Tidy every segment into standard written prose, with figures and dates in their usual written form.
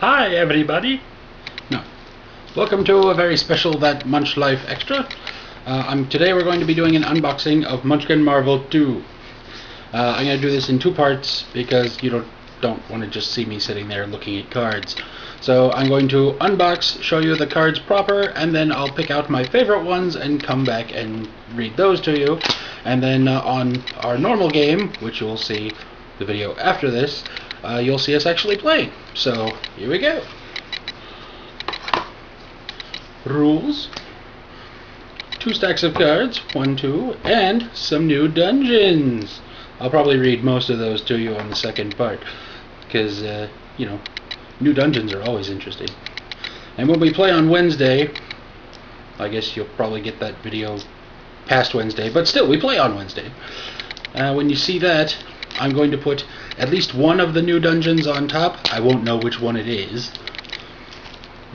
Hi everybody! No. Welcome to a very special That Munch Life Extra. Today we're going to be doing an unboxing of Munchkin Marvel 2. I'm going to do this in two parts because you don't want to just see me sitting there looking at cards. So I'm going to unbox, show you the cards proper, and then I'll pick out my favorite ones and come back and read those to you. And then on our normal game, which you'll see the video after this, you'll see us actually playing. So here we go. Rules. 2 stacks of cards, 1, 2, and some new dungeons. I'll probably read most of those to you on the second part, because, new dungeons are always interesting. And when we play on Wednesday, I guess you'll probably get that video past Wednesday, but still, we play on Wednesday. When you see that, I'm going to put at least one of the new dungeons on top. I won't know which one it is,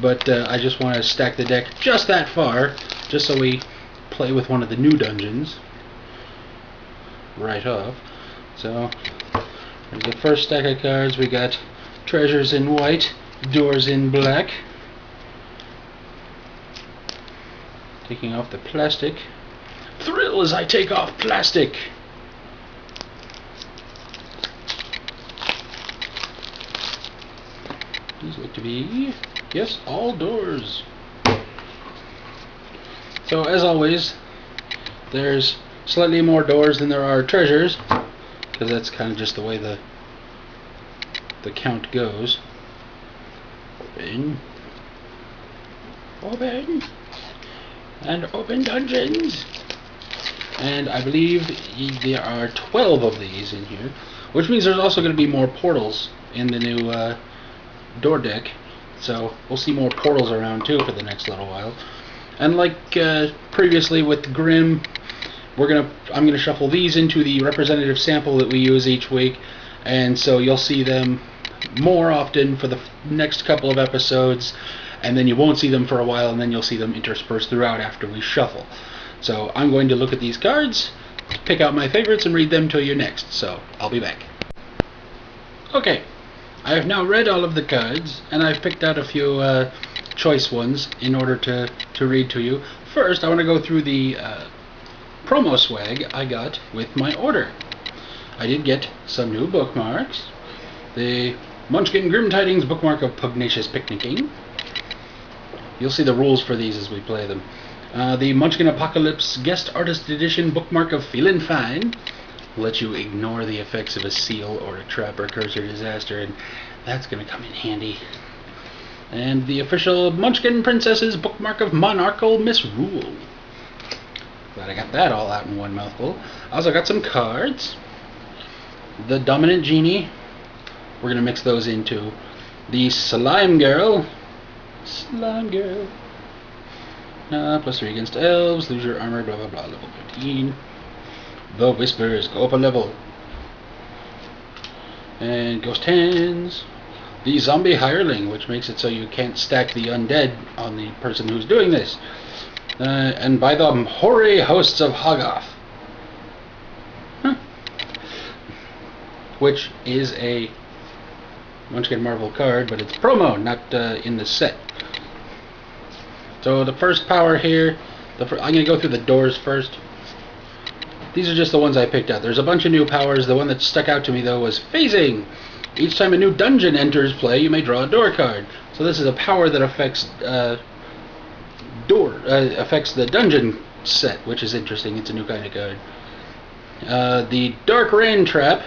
but I just want to stack the deck just that far, just so we play with one of the new dungeons right off. So, there's the first stack of cards. We got Treasures in white, Doors in black. Taking off the plastic. Thrill as I take off plastic! These look to be, yes, all doors. So as always, there's slightly more doors than there are treasures, because that's kind of just the way the count goes. Open. Open. And open dungeons. And I believe there are 12 of these in here, which means there's also going to be more portals in the new door deck, so we'll see more portals around too for the next little while. And like previously with Grimm, I'm gonna shuffle these into the representative sample that we use each week, and so you'll see them more often for the next couple of episodes, and then you won't see them for a while, and then you'll see them interspersed throughout after we shuffle. So I'm going to look at these cards, pick out my favorites, and read them to you next. So I'll be back. Okay. I have now read all of the cards, and I've picked out a few choice ones in order to read to you. First, I want to go through the promo swag I got with my order. I did get some new bookmarks. The Munchkin Grim Tidings bookmark of Pugnacious Picnicking. You'll see the rules for these as we play them. The Munchkin Apocalypse Guest Artist Edition bookmark of Feelin' Fine. Let you ignore the effects of a seal or a trap or curse or disaster, and that's going to come in handy. And the official Munchkin Princesses bookmark of Monarchal Misrule. Glad I got that all out in one mouthful. I also got some cards. The Dominant Genie. We're going to mix those into the Slime Girl. Slime Girl. +3 against elves. Lose your armor, blah blah blah, level 15. The Whispers, go up a level. And Ghost Hands. The Zombie Hireling, which makes it so you can't stack the undead on the person who's doing this. And by the hoary hosts of Hoggoth. Huh. Which is a Munchkin Marvel card, but it's promo, not in the set. So the first power here, I'm going to go through the doors first. These are just the ones I picked out. There's a bunch of new powers. The one that stuck out to me, though, was Phasing. Each time a new dungeon enters play, you may draw a door card. So this is a power that affects affects the dungeon set, which is interesting. It's a new kind of card. The Dark Rain Trap.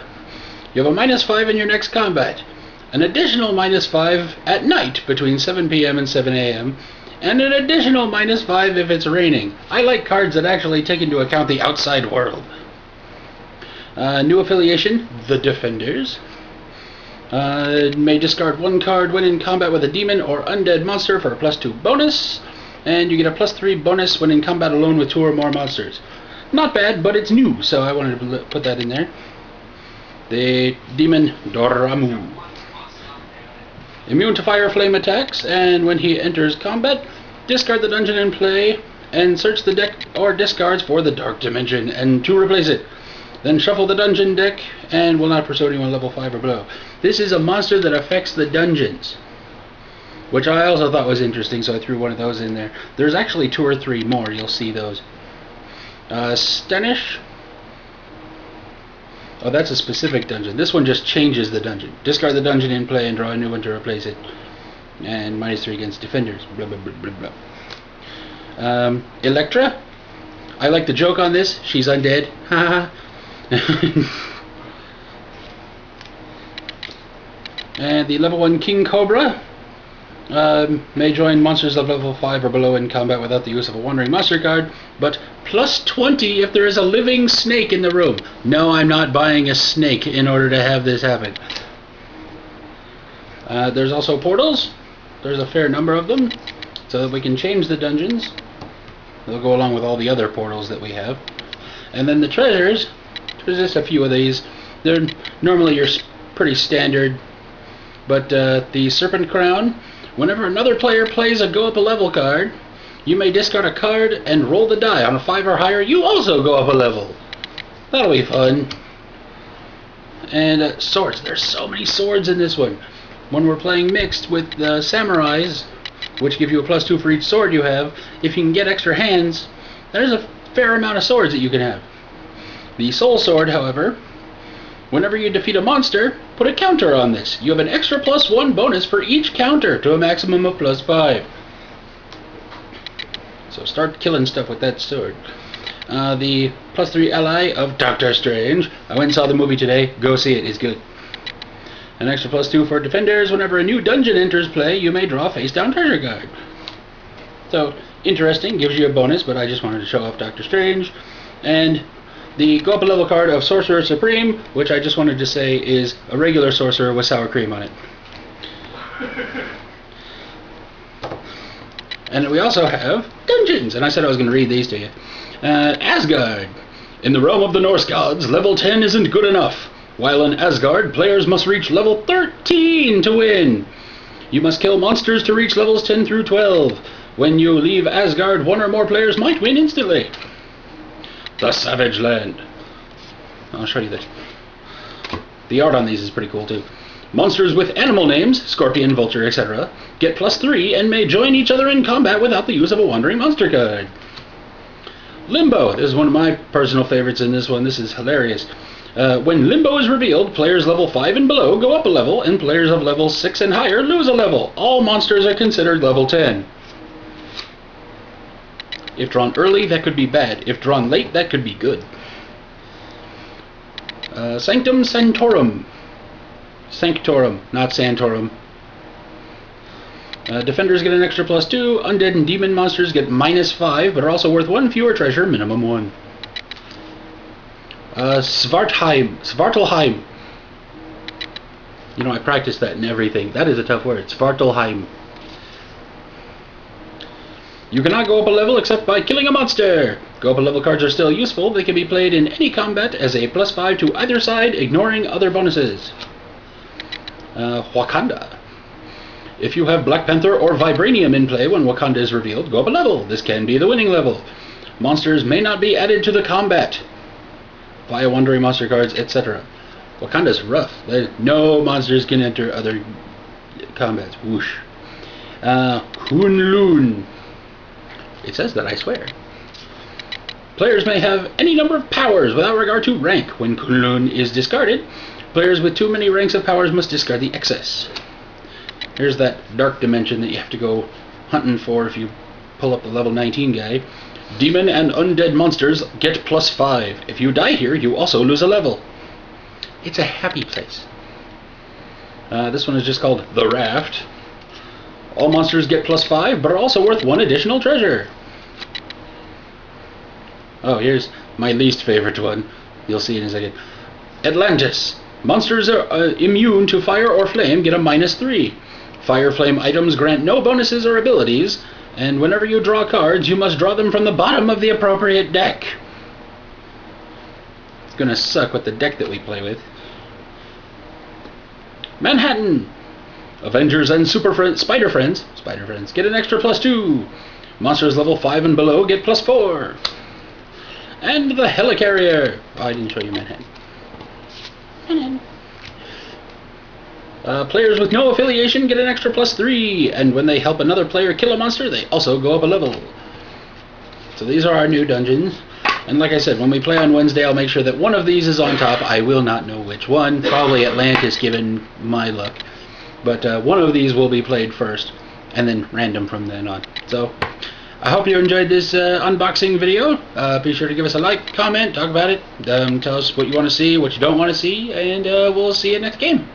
You have a -5 in your next combat. An additional -5 at night between 7 p.m. and 7 a.m. and an additional -5 if it's raining. I like cards that actually take into account the outside world. New affiliation, the Defenders. May discard 1 card when in combat with a demon or undead monster for a +2 bonus, and you get a +3 bonus when in combat alone with 2 or more monsters. Not bad, but it's new, so I wanted to put that in there. The Demon Doramu. Immune to fire flame attacks, and when he enters combat, discard the dungeon in play and search the deck or discards for the Dark Dimension and to replace it. Then shuffle the dungeon deck and will not pursue anyone level 5 or below. This is a monster that affects the dungeons. which I also thought was interesting, so I threw one of those in there. There's actually 2 or 3 more. You'll see those. Stanish. Oh, that's a specific dungeon. This one just changes the dungeon. Discard the dungeon in play and draw a new one to replace it. And -3 against defenders. Blah, blah, blah, blah, blah. Electra. I like the joke on this. She's undead. Haha. And the level 1 King Cobra may join monsters of level 5 or below in combat without the use of a Wandering Monster card, but +20 if there is a living snake in the room. No, I'm not buying a snake in order to have this happen. There's also portals. There's a fair number of them, so that we can change the dungeons. They'll go along with all the other portals that we have. And then the treasures, there's just a few of these. They're normally pretty standard. But the Serpent Crown, whenever another player plays a go up a level card, you may discard a card and roll the die. On a 5 or higher, you also go up a level. That'll be fun. And swords. There's so many swords in this one. When we're playing mixed with the samurais, which give you a +2 for each sword you have, if you can get extra hands, there's a fair amount of swords that you can have. The Soul Sword, however, whenever you defeat a monster, put a counter on this. You have an extra +1 bonus for each counter to a maximum of +5. So start killing stuff with that sword. The +3 ally of Doctor Strange. I went and saw the movie today. Go see it. It's good. An extra +2 for defenders. Whenever a new dungeon enters play, you may draw a face-down treasure card. So, interesting. Gives you a bonus, but I just wanted to show off Doctor Strange. And the go up a level card of Sorcerer Supreme, which I just wanted to say is a regular sorcerer with sour cream on it. And we also have dungeons, and I said I was going to read these to you. Asgard. In the realm of the Norse gods, level 10 isn't good enough. While in Asgard, players must reach level 13 to win. You must kill monsters to reach levels 10 through 12. When you leave Asgard, 1 or more players might win instantly. The Savage Land. I'll show you this. The art on these is pretty cool too. Monsters with animal names, scorpion, vulture, etc., get +3 and may join each other in combat without the use of a Wandering Monster card. Limbo. This is one of my personal favorites in this one. This is hilarious. When Limbo is revealed, players level 5 and below go up a level, and players of level 6 and higher lose a level. All monsters are considered level 10. If drawn early, that could be bad. If drawn late, that could be good. Sanctum Sanctorum. Sanctorum, not Santorum. Defenders get an extra +2. Undead and demon monsters get -5, but are also worth 1 fewer treasure, minimum 1. Svartalheim. You know, I practiced that and everything. That is a tough word. Svartalheim. You cannot go up a level except by killing a monster. Go up a level cards are still useful. They can be played in any combat as a +5 to either side, ignoring other bonuses. Wakanda. If you have Black Panther or Vibranium in play when Wakanda is revealed, go up a level. This can be the winning level. Monsters may not be added to the combat via Wandering Monster cards, etc. Wakanda's rough. No monsters can enter other combats. Whoosh. Kunlun. It says that, I swear. Players may have any number of powers without regard to rank. When Kunlun is discarded, players with too many ranks of powers must discard the excess. Here's that dark dimension that you have to go hunting for if you pull up the level 19 guy. Demon and undead monsters get +5. If you die here, you also lose a level. It's a happy place. This one is just called The Raft. All monsters get +5, but are also worth 1 additional treasure. Oh, here's my least favorite one. You'll see in a second. Atlantis. Monsters are immune to fire or flame get a -3. Fire flame items grant no bonuses or abilities, and whenever you draw cards, you must draw them from the bottom of the appropriate deck. It's gonna suck with the deck that we play with. Manhattan. Avengers and Spider Friends get an extra +2. Monsters level 5 and below get +4. And the Helicarrier. Oh, I didn't show you Manhattan. Players with no affiliation get an extra +3, and when they help another player kill a monster, they also go up a level. So these are our new dungeons. And like I said, when we play on Wednesday, I'll make sure that one of these is on top. I will not know which one. Probably Atlantis, given my luck. But one of these will be played first, and then random from then on. So I hope you enjoyed this unboxing video. Be sure to give us a like, comment, talk about it. Tell us what you want to see, what you don't want to see, and we'll see you next game.